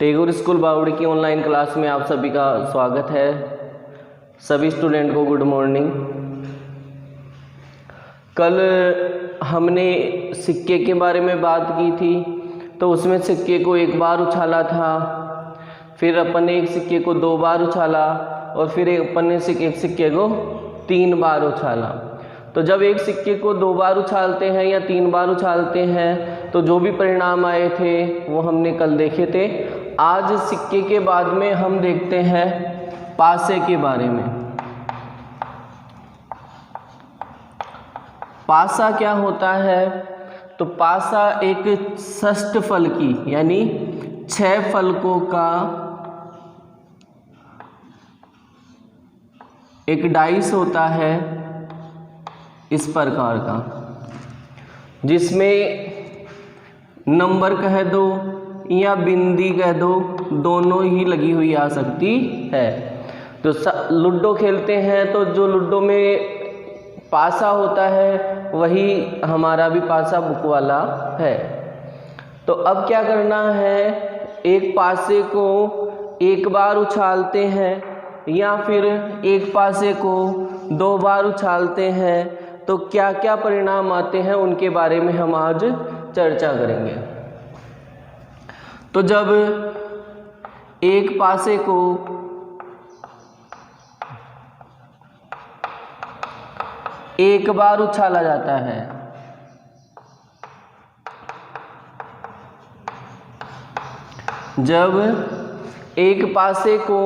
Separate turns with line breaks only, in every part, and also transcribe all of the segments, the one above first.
Tagore school बावड़ी की online class में आप सभी का स्वागत है। सभी स्टूडेंट को गुड मॉर्निंग। कल हमने सिक्के के बारे में बात की थी, तो उसमें सिक्के को एक बार उछाला था, फिर अपन ने एक सिक्के को 2 बार उछाला और फिर अपन ने एक सिक्के को 3 बार उछाला। तो जब एक सिक्के को 2 बार उछालते हैं या 3 बार उछालते हैं तो जो भी परिणाम आए थे वो हमने कल देखे थे। आज सिक्के के बाद में हम देखते हैं पासे के बारे में। पासा क्या होता है? तो पासा एक षष्ठ फल की यानी 6 फलकों का एक डाइस होता है इस प्रकार का, जिसमें नंबर कह दो या बिंदी कह दो, दोनों ही लगी हुई आ सकती है। तो लूडो खेलते हैं तो जो लूडो में पासा होता है वही हमारा भी पासा बुक वाला है। तो अब क्या करना है, एक पासे को एक बार उछालते हैं या फिर एक पासे को 2 बार उछालते हैं तो क्या क्या परिणाम आते हैं उनके बारे में हम आज चर्चा करेंगे। तो जब एक पासे को एक बार उछाला जाता है जब एक पासे को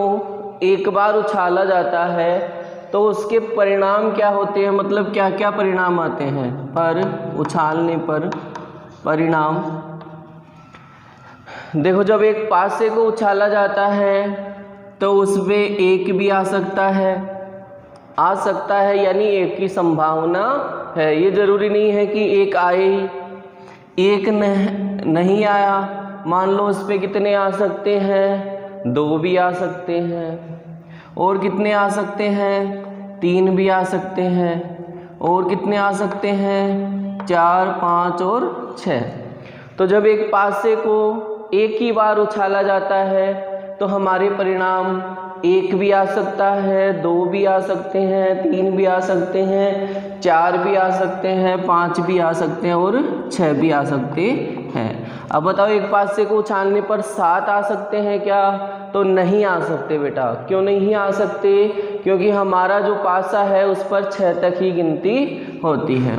एक बार उछाला जाता है तो उसके परिणाम क्या होते हैं, मतलब क्या क्या परिणाम आते हैं पर उछालने पर परिणाम। देखो, जब एक पासे को उछाला जाता है तो उसमें एक भी आ सकता है यानी एक की संभावना है। ये जरूरी नहीं है कि एक आए, एक नहीं आया। मान लो उस पे कितने आ सकते हैं, 2 भी आ सकते हैं, और कितने आ सकते हैं, 3 भी आ सकते हैं, और कितने आ सकते हैं, 4, 5 और 6। तो जब एक पासे को एक ही बार उछाला जाता है तो हमारे परिणाम 1 भी आ सकता है, 2 भी आ सकते हैं, 3 भी आ सकते हैं, 4 भी आ सकते हैं, 5 भी आ सकते हैं और 6 भी आ सकते हैं। अब बताओ, एक पासे को उछालने पर 7 आ सकते हैं क्या? तो नहीं आ सकते बेटा। क्यों नहीं आ सकते? क्योंकि हमारा जो पासा है उस पर 6 तक ही गिनती होती है।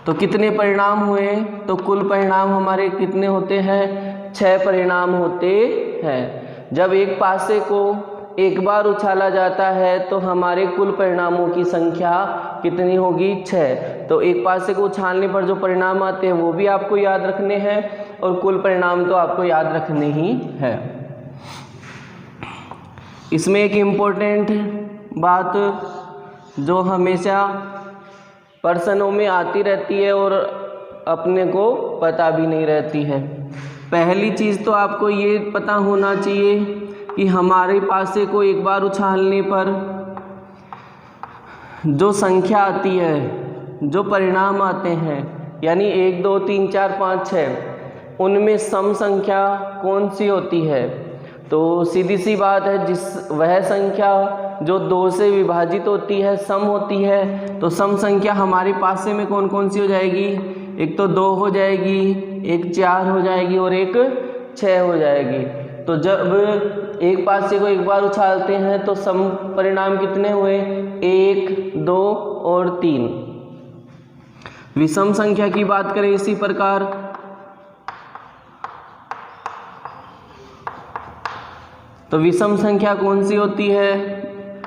तो कितने परिणाम हुए? तो कुल परिणाम हमारे कितने होते हैं? 6 परिणाम होते हैं। जब एक पासे को एक बार उछाला जाता है तो हमारे कुल परिणामों की संख्या कितनी होगी? 6। तो एक पासे को उछालने पर जो परिणाम आते हैं वो भी आपको याद रखने हैं और कुल परिणाम तो आपको याद रखने ही है। इसमें एक इम्पोर्टेंट बात जो हमेशा प्रश्नों में आती रहती है और अपने को पता भी नहीं रहती है। पहली चीज़ तो आपको ये पता होना चाहिए कि हमारे पासे को एक बार उछालने पर जो संख्या आती है, जो परिणाम आते हैं, यानी 1, 2, 3, 4, 5, 6, उनमें सम संख्या कौन सी होती है? तो सीधी सी बात है, वह संख्या जो 2 से विभाजित होती है, सम होती है। तो सम संख्या हमारे पासे में कौन कौन सी हो जाएगी? एक तो 2 हो जाएगी, एक 4 हो जाएगी और एक 6 हो जाएगी। तो जब एक पासे को एक बार उछालते हैं तो सम परिणाम कितने हुए? 1, 2 और 3। विषम संख्या की बात करें इसी प्रकार, तो विषम संख्या कौन सी होती है?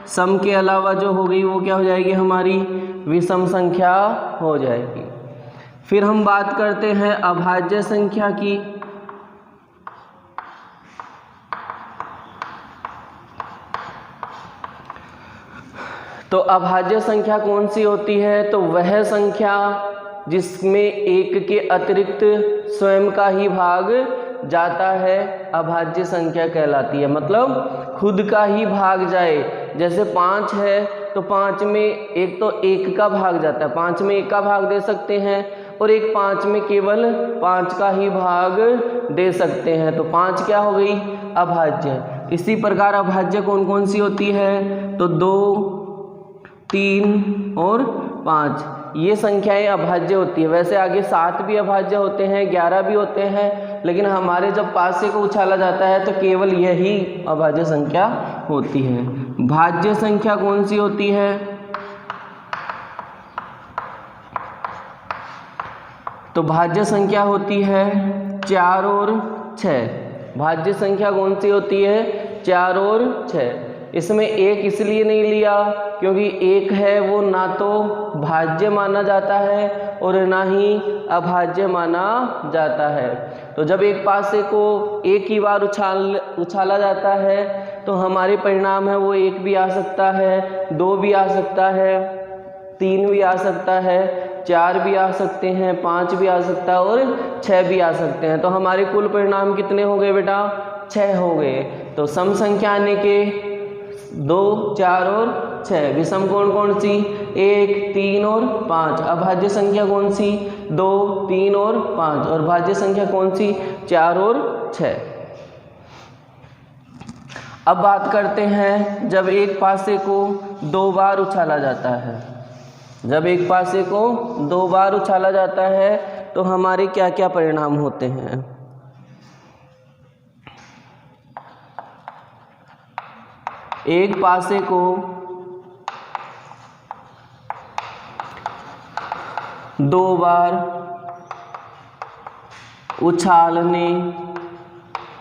सम के अलावा जो हो गई वो क्या हो जाएगी? हमारी विषम संख्या हो जाएगी। फिर हम बात करते हैं अभाज्य संख्या की। तो अभाज्य संख्या कौन सी होती है? तो वह संख्या जिसमें 1 के अतिरिक्त स्वयं का ही भाग जाता है अभाज्य संख्या कहलाती है। मतलब खुद का ही भाग जाए। जैसे 5 है तो 5 में एक तो 1 का भाग जाता है, 5 में 1 का भाग दे सकते हैं, और एक 5 में केवल 5 का ही भाग दे सकते हैं। तो 5 क्या हो गई? अभाज्य। इसी प्रकार अभाज्य कौन कौन सी होती है? तो 2, 3 और 5 ये संख्याएं अभाज्य होती है। वैसे आगे 7 भी अभाज्य होते हैं, 11 भी होते हैं, लेकिन हमारे जब पासे को उछाला जाता है तो केवल यही अभाज्य संख्या होती है। भाज्य संख्या कौन सी होती है? तो भाज्य संख्या होती है 4 और 6। भाज्य संख्या कौन सी होती है? 4 और 6। इसमें 1 इसलिए नहीं लिया क्योंकि 1 है वो ना तो भाज्य माना जाता है और ना ही अभाज्य माना जाता है। तो जब एक पासे को एक ही बार उछाला जाता है तो हमारे परिणाम है वो 1 भी आ सकता है, 2 भी आ सकता है, 3 भी आ सकता है, 4 भी आ सकते हैं, 5 भी आ सकता है और 6 भी आ सकते हैं। तो हमारे कुल परिणाम कितने हो गए बेटा? 6 हो गए। तो सम संख्या आने के 2, 4 और 6। विषम कौन कौन सी? 1, 3 और 5। अभाज्य संख्या कौन सी? 2, 3 और 5। और भाज्य संख्या कौन सी? 4 और 6। अब बात करते हैं जब एक पासे को 2 बार उछाला जाता है। जब एक पासे को 2 बार उछाला जाता है तो हमारे क्या क्या परिणाम होते हैं? एक पासे को 2 बार उछालने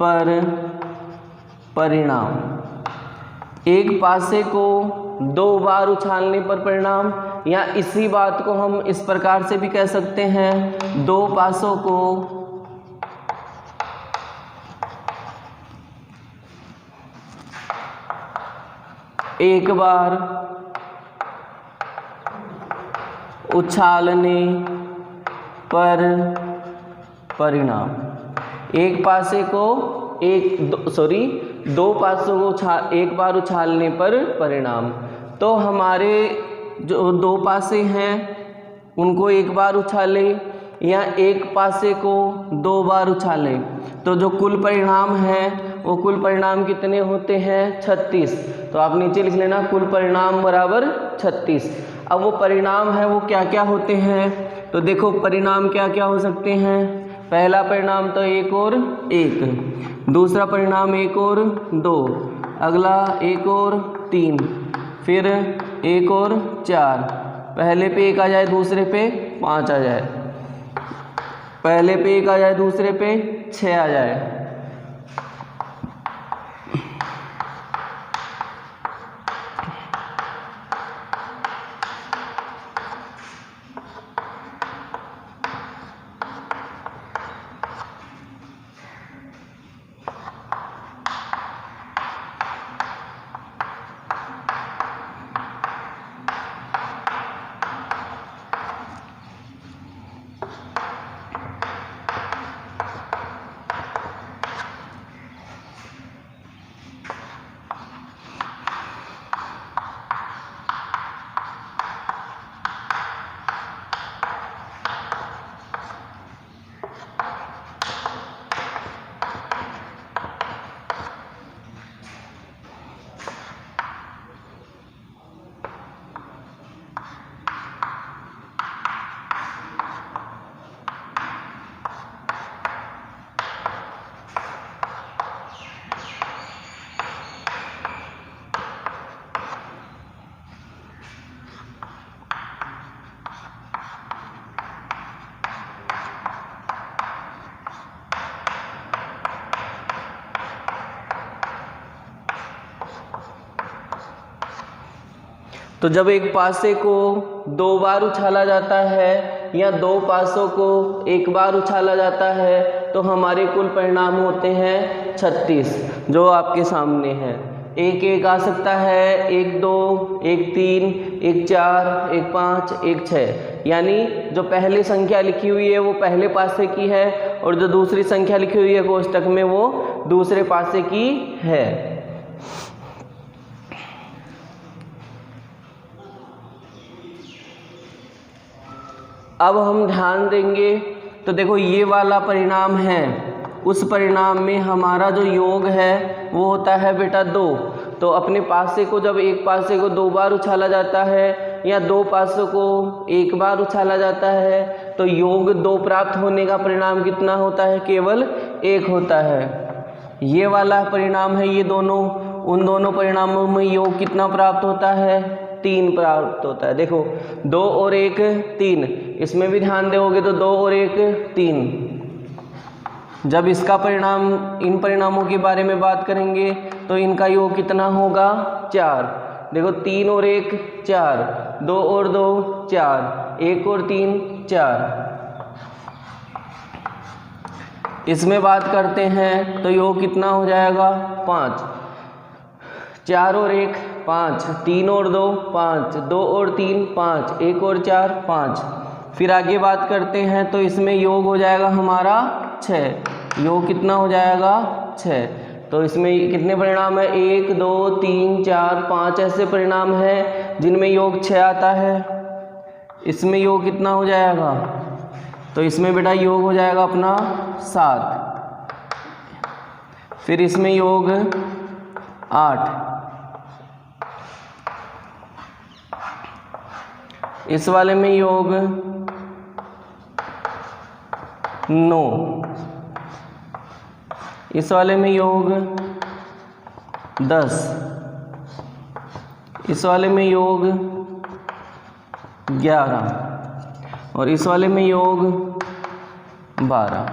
पर परिणाम। एक पासे को 2 बार उछालने पर परिणाम, या इसी बात को हम इस प्रकार से भी कह सकते हैं, 2 पासों को एक बार उछालने पर परिणाम। एक पासे को 2 पासों को एक बार उछालने पर परिणाम। तो हमारे जो 2 पासे हैं उनको एक बार उछाले या एक पासे को 2 बार उछाले तो जो कुल परिणाम है वो कुल परिणाम कितने होते हैं? 36। तो आप नीचे लिख लेना कुल परिणाम बराबर 36। अब वो परिणाम है वो क्या क्या होते हैं? तो देखो परिणाम क्या क्या हो सकते हैं। पहला परिणाम तो 1 और 1, दूसरा परिणाम 1 और 2, अगला 1 और 3, फिर 1 और 4। पहले पे 1 आ जाए दूसरे पे 5 आ जाए, पहले पे 1 आ जाए दूसरे पे 6 आ जाए। तो जब एक पासे को 2 बार उछाला जाता है या 2 पासों को एक बार उछाला जाता है तो हमारे कुल परिणाम होते हैं 36, जो आपके सामने हैं। 1 1 आ सकता है, 1 2, 1 3, 1 4, 1 5, 1 6। यानी जो पहली संख्या लिखी हुई है वो पहले पासे की है और जो दूसरी संख्या लिखी हुई है कोष्टक में वो दूसरे पासे की है। अब हम ध्यान देंगे तो देखो ये वाला परिणाम है उस परिणाम में हमारा जो योग है वो होता है बेटा 2। तो अपने पासे को जब एक पासे को 2 बार उछाला जाता है या 2 पासों को 1 बार उछाला जाता है तो योग 2 प्राप्त होने का परिणाम कितना होता है? केवल 1 होता है। ये वाला परिणाम है, ये दोनों, उन दोनों परिणामों में योग कितना प्राप्त होता है? 3 प्राप्त होता है। देखो 2 और 1 3, इसमें भी ध्यान दोगे तो 2 और 1 3। जब इसका परिणाम, इन परिणामों के बारे में बात करेंगे तो इनका योग कितना होगा? 4। देखो 3 और 1 4, 2 और 2 4, 1 और 3 4। इसमें बात करते हैं तो योग कितना हो जाएगा? 5। 4 और 1 5, 3 और 2 5, 2 और 3 5, 1 और 4 5। फिर आगे बात करते हैं तो इसमें योग हो जाएगा हमारा 6। योग कितना हो जाएगा? 6। तो इसमें कितने परिणाम है? 1 2 3 4 5 ऐसे परिणाम हैं जिनमें योग 6 आता है। इसमें योग कितना हो जाएगा? तो इसमें बेटा योग हो जाएगा अपना 7। फिर इसमें योग 8, इस वाले में योग 9, इस वाले में योग 10, इस वाले में योग 11 और इस वाले में योग 12।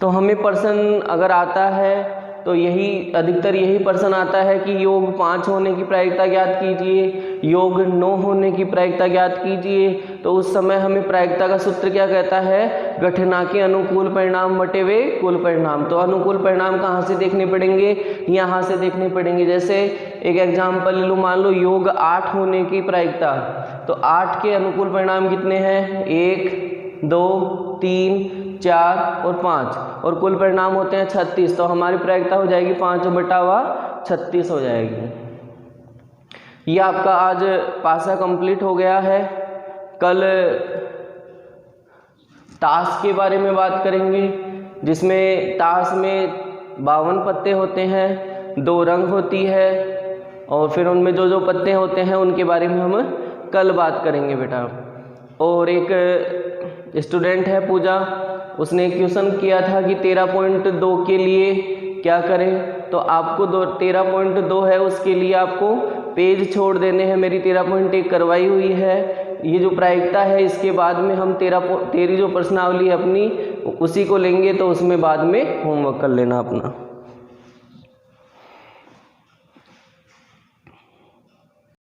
तो हमें प्रश्न अगर आता है तो यही अधिकतर यही प्रश्न आता है कि योग 5 होने की प्रायिकता ज्ञात कीजिए, योग 9 होने की प्रायिकता ज्ञात कीजिए। तो उस समय हमें प्रायिकता का सूत्र क्या कहता है? घटना के अनुकूल परिणाम बटे वे कुल परिणाम। तो अनुकूल परिणाम कहाँ से देखने पड़ेंगे? यहाँ से देखने पड़ेंगे। जैसे एक एग्जाम्पल ले लो, मान लो योग 8 होने की प्रायिकता, तो 8 के अनुकूल परिणाम कितने हैं? 1 2 3 4 और 5 और कुल परिणाम होते हैं 36। तो हमारी प्रायिकता हो जाएगी 5/36 हो जाएगी। ये आपका आज पासा कंप्लीट हो गया है। कल ताश के बारे में बात करेंगे, जिसमें ताश में 52 पत्ते होते हैं, 2 रंग होती है और फिर उनमें जो जो पत्ते होते हैं उनके बारे में हम कल बात करेंगे बेटा। और एक स्टूडेंट है पूजा, उसने क्वेश्चन किया था कि 13.2 के लिए क्या करें। तो आपको 13.2 है, उसके लिए आपको पेज छोड़ देने हैं। मेरी 13.1 करवाई हुई है। ये जो प्रायिकता है इसके बाद में हम 13 जो प्रश्नावली है अपनी उसी को लेंगे, तो उसमें बाद में होमवर्क कर लेना अपना।